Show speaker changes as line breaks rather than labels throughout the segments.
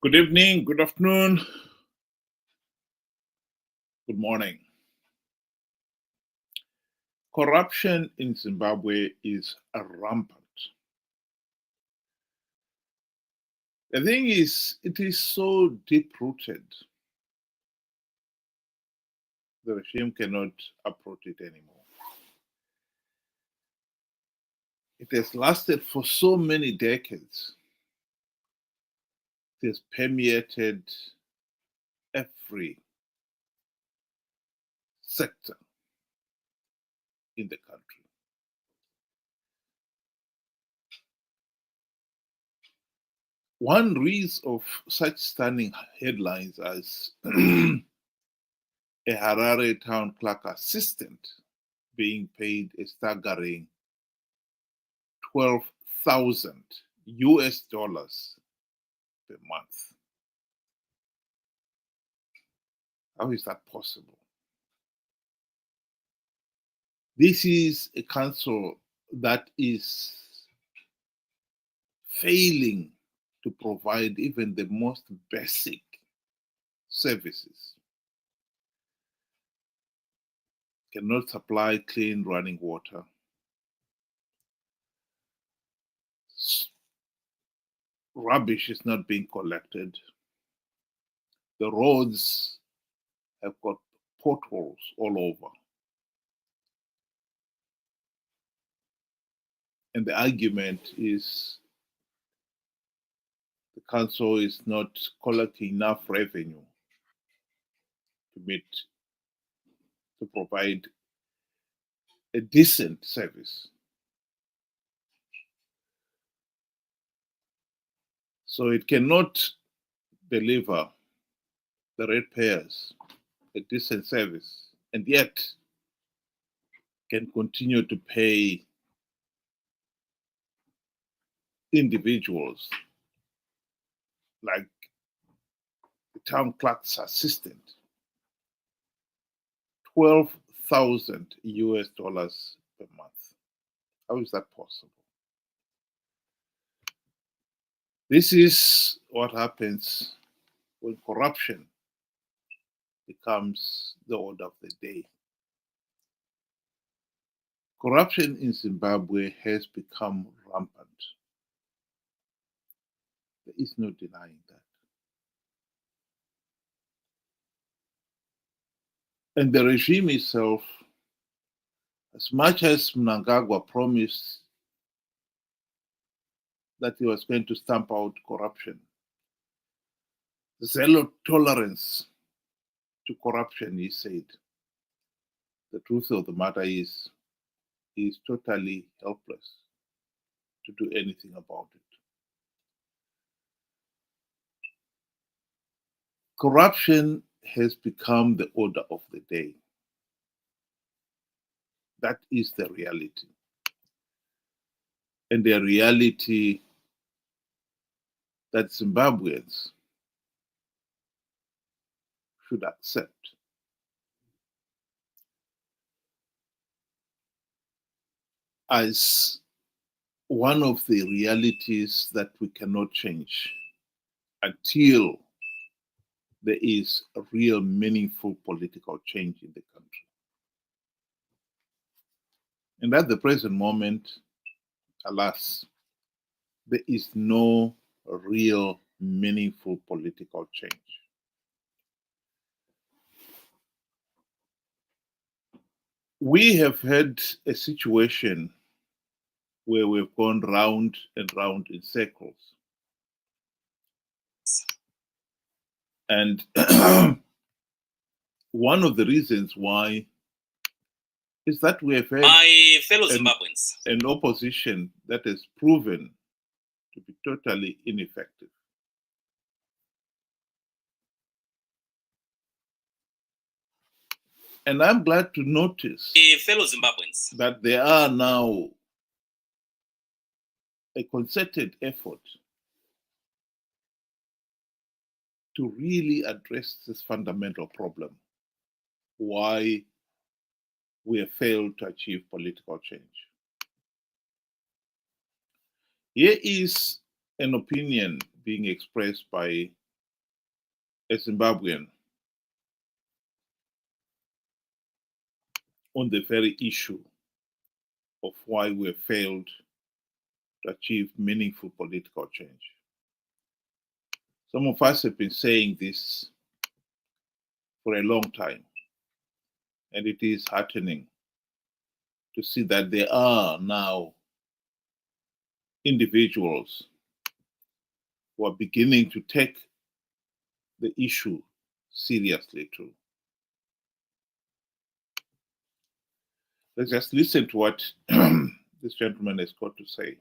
Good evening, good afternoon, good morning. Corruption in Zimbabwe is rampant. The thing is, it is so deep rooted, the regime cannot uproot it anymore. It has lasted for so many decades. It has permeated every sector in the country. One reads of such stunning headlines as a Harare Town Clerk assistant being paid a staggering 12,000 US dollars per month. How is that possible? This is a council that is failing to provide even the most basic services. Cannot supply clean running water. Rubbish is not being collected. The roads have got potholes all over. And the argument is the council is not collecting enough revenue to provide a decent service. So it cannot deliver the ratepayers a decent service and yet can continue to pay individuals like the town clerk's assistant 12,000 US dollars per month. How is that possible? This is what happens when corruption becomes the order of the day. Corruption in Zimbabwe has become rampant. There is no denying that. And the regime itself, as much as Mnangagwa promised that he was going to stamp out corruption, zero tolerance to corruption, he said. The truth of the matter is, he is totally helpless to do anything about it. Corruption has become the order of the day. That is the reality. And the reality that Zimbabweans should accept. As one of the realities that we cannot change until there is a real meaningful political change in the country. And at the present moment, alas, there is no real meaningful political change. We have had a situation where we've gone round and round in circles. And one of the reasons why is that we have had
my fellow Zimbabweans,
an opposition that has proven to be totally ineffective. And I'm glad to notice
fellow Zimbabweans,
that there are now a concerted effort to really address this fundamental problem, why we have failed to achieve political change. Here is an opinion being expressed by a Zimbabwean on the very issue of why we have failed to achieve meaningful political change. Some of us have been saying this for a long time, and it is heartening to see that there are now individuals who are beginning to take the issue seriously too. Let's just listen to what this gentleman has got to say.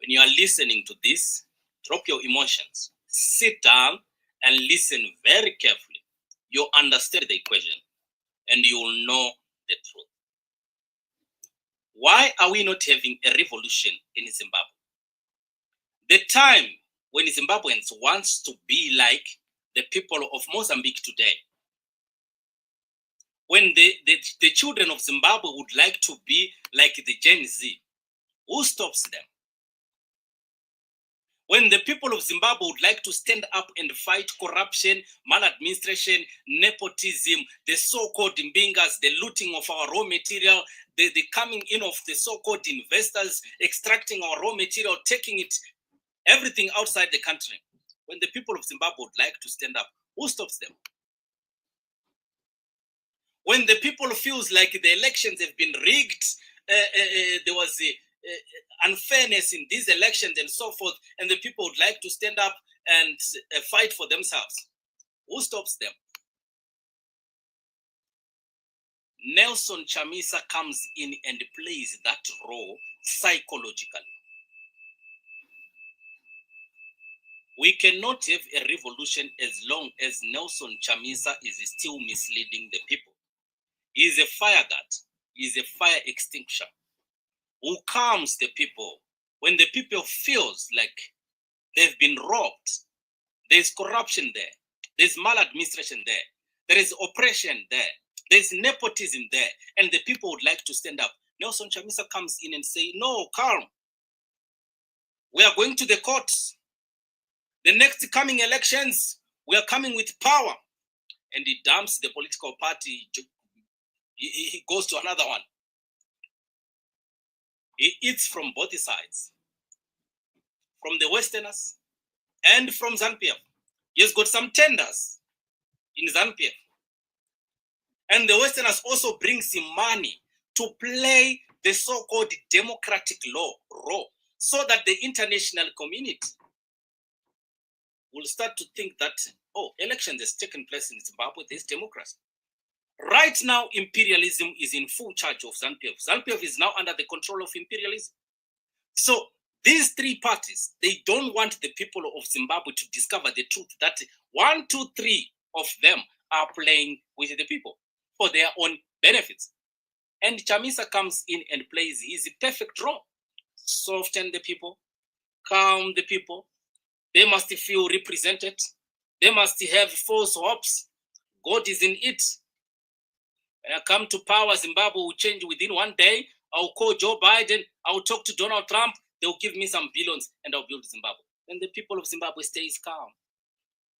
When you are listening to this, drop your emotions, sit down and listen very carefully. You'll understand the equation and you will know the truth. Why are we not having a revolution in Zimbabwe? The time when Zimbabweans want to be like the people of Mozambique today, when the children of Zimbabwe would like to be like the Gen Z, who stops them? When the people of Zimbabwe would like to stand up and fight corruption, maladministration, nepotism, the so-called mbingas, the looting of our raw material, the coming in of the so-called investors, extracting our raw material, taking it, everything outside the country. When the people of Zimbabwe would like to stand up, who stops them? When the people feels like the elections have been rigged, there was unfairness in these elections and so forth, and the people would like to stand up and fight for themselves, who stops them? Nelson Chamisa comes in and plays that role psychologically. We cannot have a revolution as long as Nelson Chamisa is still misleading the people. He is a fire guard. He is a fire extinguisher who calms the people when the people feels like they've been robbed. There's corruption there. There's maladministration there. There is oppression there. There's nepotism there. And the people would like to stand up. Nelson Chamisa comes in and say, no, calm. We are going to the courts. The next coming elections, we are coming with power. And he dumps the political party. He goes to another one. He eats from both sides. From the Westerners and from Zanu PF. He has got some tenders in Zanu PF. And the Westerners also brings him money to play the so-called democratic role so that the international community will start to think that, oh, elections has taken place in Zimbabwe, there's democracy. Right now, imperialism is in full charge of Zanu PF. Zanu PF is now under the control of imperialism. So these three parties, they don't want the people of Zimbabwe to discover the truth that 1, 2, 3 of them are playing with the people for their own benefits. And Chamisa comes in and plays his perfect role. Soften the people, calm the people. They must feel represented. They must have false hopes. God is in it. When I come to power, Zimbabwe will change within one day. I'll call Joe Biden. I'll talk to Donald Trump. They'll give me some billions and I'll build Zimbabwe. And the people of Zimbabwe stays calm.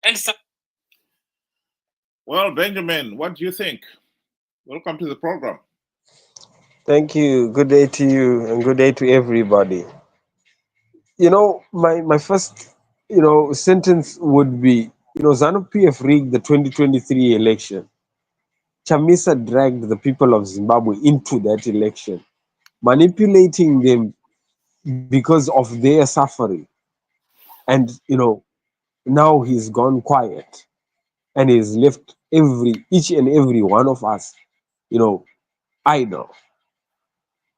And so,
well, Benjamin, what do you think? Welcome to the program.
Thank you. Good day to you and good day to everybody. You know, my first, sentence would be, Zanu PF rigged the 2023 election. Chamisa dragged the people of Zimbabwe into that election, manipulating them because of their suffering. And, now he's gone quiet and he's left each and every one of us, idle,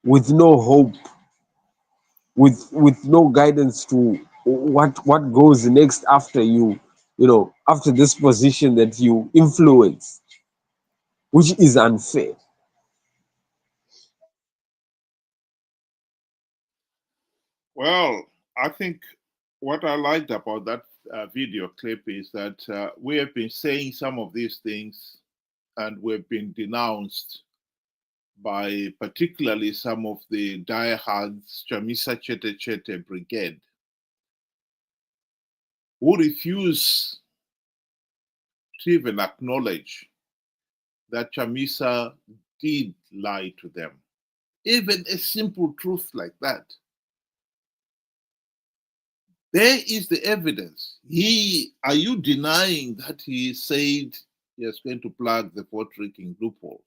with no hope, with no guidance to what goes next after after this position that you influence, which is unfair.
Well, I think what I liked about that video clip is that we have been saying some of these things and were being denounced by particularly some of the diehards Chamisa Chete Chete Brigade, who refuse to even acknowledge that Chamisa did lie to them. Even a simple truth like that. There is the evidence. Are you denying that he said he is going to plug the vote-rigging loopholes?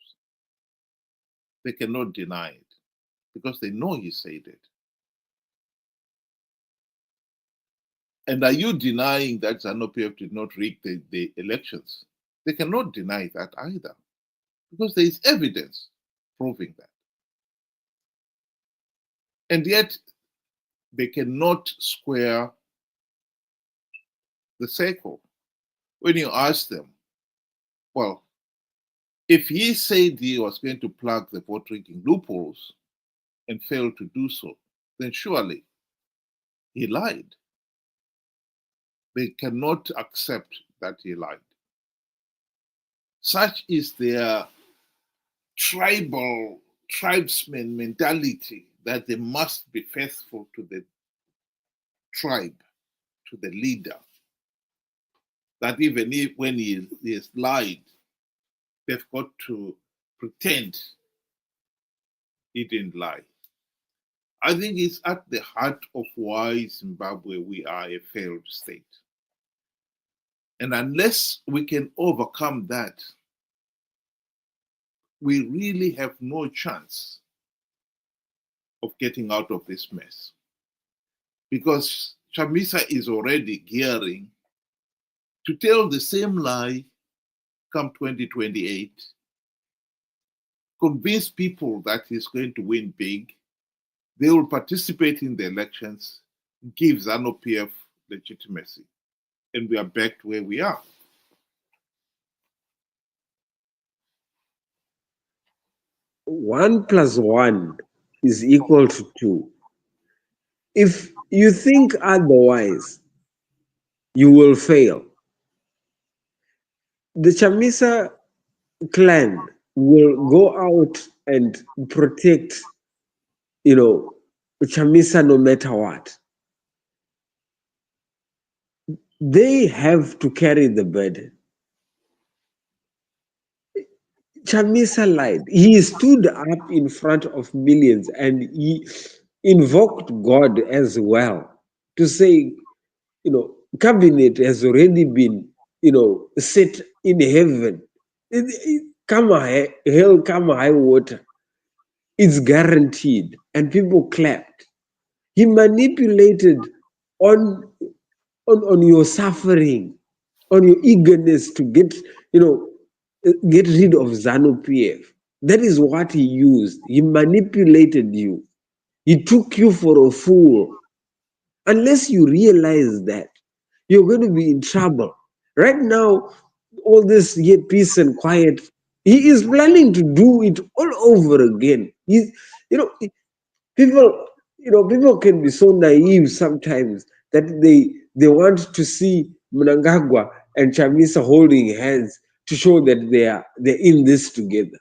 They cannot deny it because they know he said it. And are you denying that Zanu PF did not rig the elections? They cannot deny that either because there is evidence proving that. And yet, they cannot square the circle. When you ask them, well, if he said he was going to plug the vote-rigging loopholes and failed to do so, then surely he lied. They cannot accept that he lied. Such is their tribesman mentality that they must be faithful to the tribe, to the leader. That even if when he has lied, they've got to pretend he didn't lie. I think it's at the heart of why Zimbabwe we are a failed state. And unless we can overcome that, we really have no chance of getting out of this mess. Because Chamisa is already gearing to tell the same lie come 2028, convince people that he's going to win big, they will participate in the elections, give Zanu PF legitimacy, and we are back to where we are.
One plus one is equal to 2. If you think otherwise, you will fail. The Chamisa clan will go out and protect, Chamisa no matter what. They have to carry the burden. Chamisa lied. He stood up in front of millions and he invoked God as well to say, cabinet has already been, set in heaven. Come hell, come high water. It's guaranteed. And people clapped. He manipulated on your suffering, on your eagerness to get rid of Zanu PF. That is what he used. He manipulated you. He took you for a fool. Unless you realize that, you're going to be in trouble. Right now, all this peace and quiet, he is planning to do it all over again. People can be so naive sometimes that they want to see Mnangagwa and Chamisa holding hands to show that they're in this together.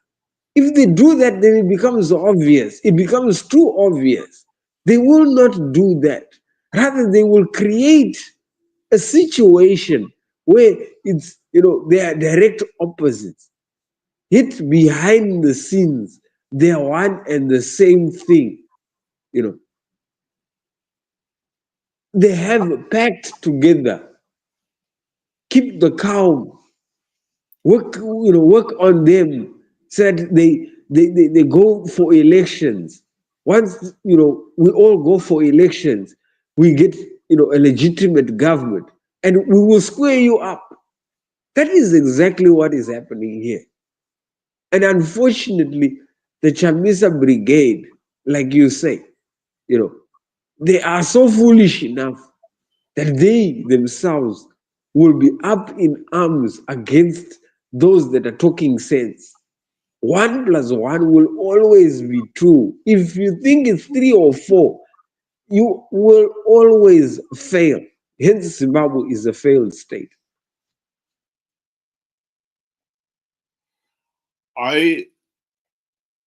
If they do that, then it becomes obvious. It becomes too obvious. They will not do that. Rather, they will create a situation where it's, they are direct opposites. Yet behind the scenes, they are one and the same thing. They have packed together. Keep the calm. Work on them. Said they go for elections. Once we all go for elections, we get a legitimate government, and we will square you up. That is exactly what is happening here. And unfortunately, the Chamisa brigade, like you say, they are so foolish enough that they themselves will be up in arms against those that are talking sense. 1 plus 1 will always be 2. If you think it's 3 or 4, you will always fail. Hence, Zimbabwe is a failed state.
I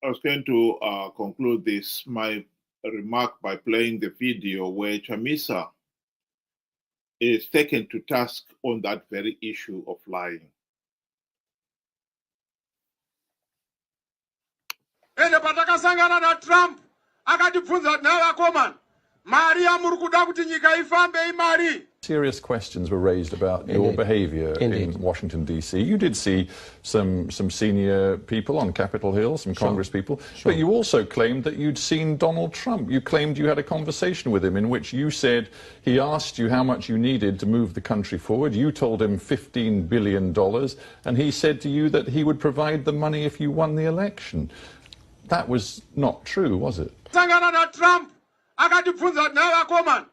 was going to conclude my remark by playing the video where Chamisa is taken to task on that very issue of lying.
Ende patakasangana na Trump akatibvunza naye akomana mari yamuri kuda kuti nyika ifambe imari.
Serious questions were raised about your behaviour in Washington, D.C. You did see some senior people on Capitol Hill, some Congress people, but you also claimed that you'd seen Donald Trump. You claimed you had a conversation with him in which you said he asked you how much you needed to move the country forward. You told him $15 billion, and he said to you that he would provide the money if you won the election. That was not true, was it?
Sangana na Trump akatibvunza naye akomana.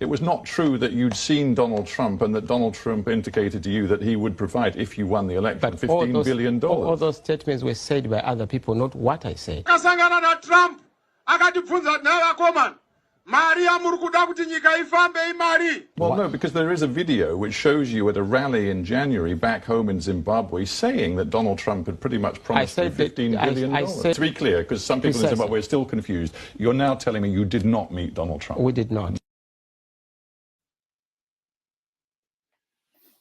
It was not true that you'd seen Donald Trump and that Donald Trump indicated to you that he would provide, if you won the election, but $15 billion.
All those statements were said by other people, not what I said.
Well, no, because there is a video which shows you at a rally in January back home in Zimbabwe saying that Donald Trump had pretty much promised you $15 billion. To be clear, because some people in Zimbabwe are still confused, you're now telling me you did not meet Donald Trump.
We did not.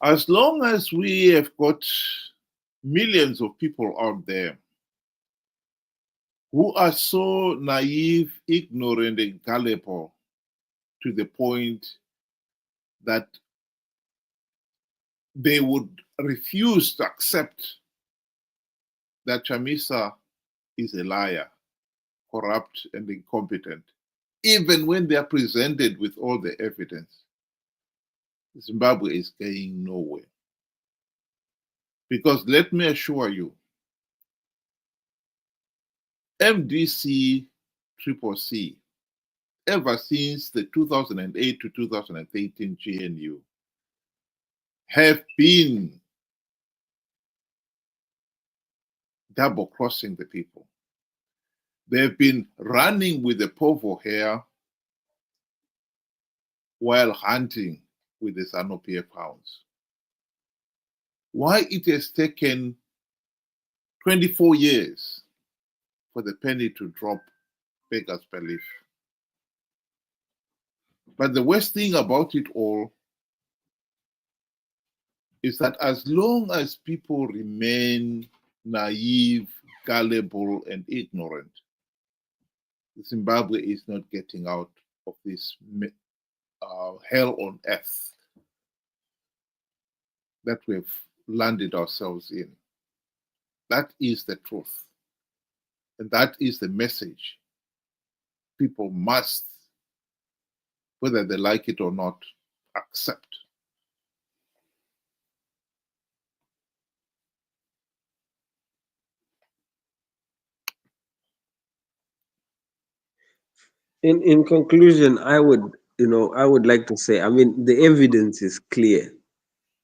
As long as we have got millions of people out there who are so naive, ignorant, and gullible to the point that they would refuse to accept that Chamisa is a liar, corrupt, and incompetent, even when they are presented with all the evidence. Zimbabwe is going nowhere. Because let me assure you, MDC CCC, ever since the 2008 to 2013 GNU, have been double-crossing the people. They've been running with the povo hair while hunting with the Zanu PF hounds. Why it has taken 24 years for the penny to drop, beggars belief. But the worst thing about it all is that as long as people remain naive, gullible, and ignorant, Zimbabwe is not getting out of this hell on earth that we've landed ourselves in. That is the truth. And that is the message people must, whether they like it or not, accept.
In conclusion, I would like to say, I mean, the evidence is clear.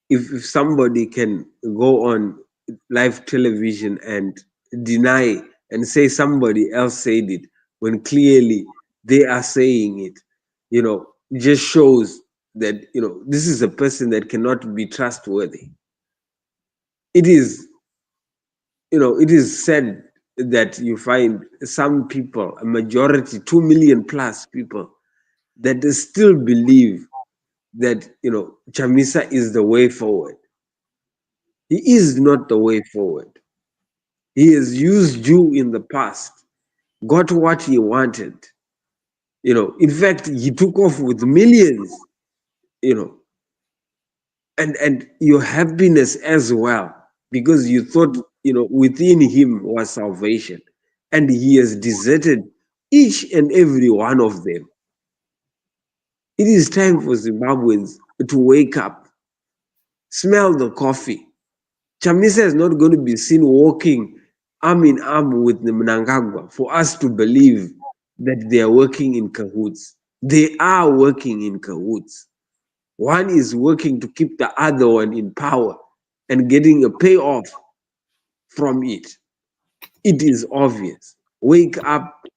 If somebody can go on live television and deny and say somebody else said it when clearly they are saying it, just shows that, this is a person that cannot be trustworthy. It is said that you find some people, a majority, 2 million plus people, that still believe that, Chamisa is the way forward. He is not the way forward. He has used you in the past, got what he wanted. In fact, he took off with millions, and your happiness as well, because you thought, within him was salvation. And he has deserted each and every one of them. It is time for Zimbabweans to wake up, smell the coffee. Chamisa is not going to be seen walking arm in arm with the Mnangagwa for us to believe that they are working in cahoots. They are working in cahoots. One is working to keep the other one in power and getting a payoff from it. It is obvious. Wake up.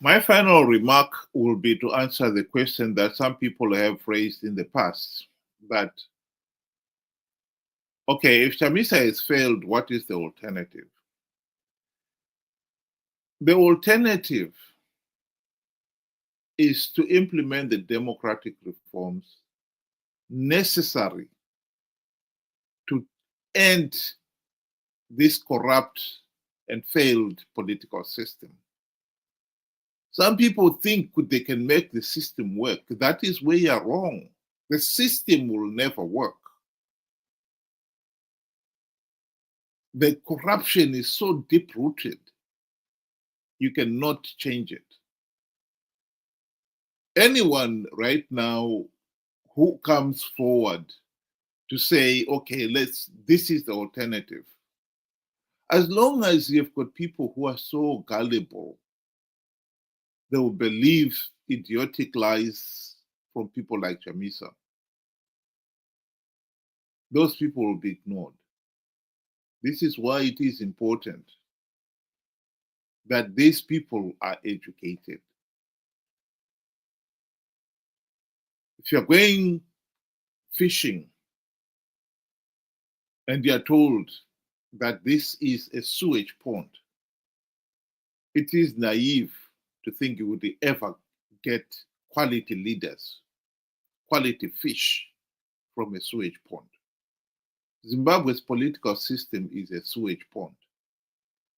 My final remark will be to answer the question that some people have raised in the past, that Okay, if Chamisa has failed, what is the alternative? The alternative is to implement the democratic reforms necessary to end this corrupt and failed political system. Some people think they can make the system work. That is where you're wrong. The system will never work. The corruption is so deep-rooted, you cannot change it. Anyone right now who comes forward to say, okay, this is the alternative, as long as you've got people who are so gullible, they will believe idiotic lies from people like Chamisa. Those people will be ignored. This is why it is important that these people are educated. If you're going fishing and you're told that this is a sewage pond, it is naive to think you would ever get quality leaders, quality fish from a sewage pond. Zimbabwe's political system is a sewage pond.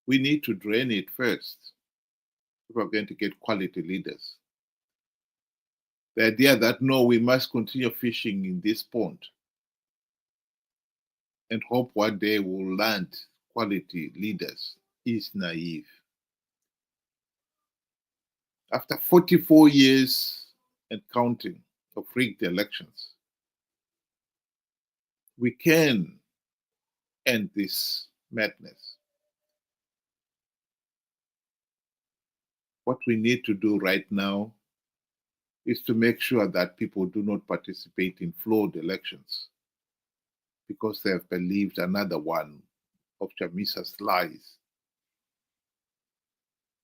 We need to drain it first if we're going to get quality leaders. The idea that, no, we must continue fishing in this pond and hope one day we'll land quality leaders is naive. After 44 years and counting of rigged elections, we can end this madness. What we need to do right now is to make sure that people do not participate in flawed elections because they have believed another one of Chamisa's lies,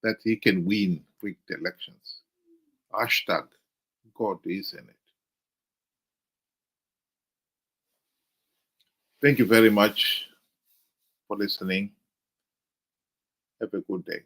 that he can win rigged elections. Hashtag God is in it. Thank you very much for listening. Have a good day.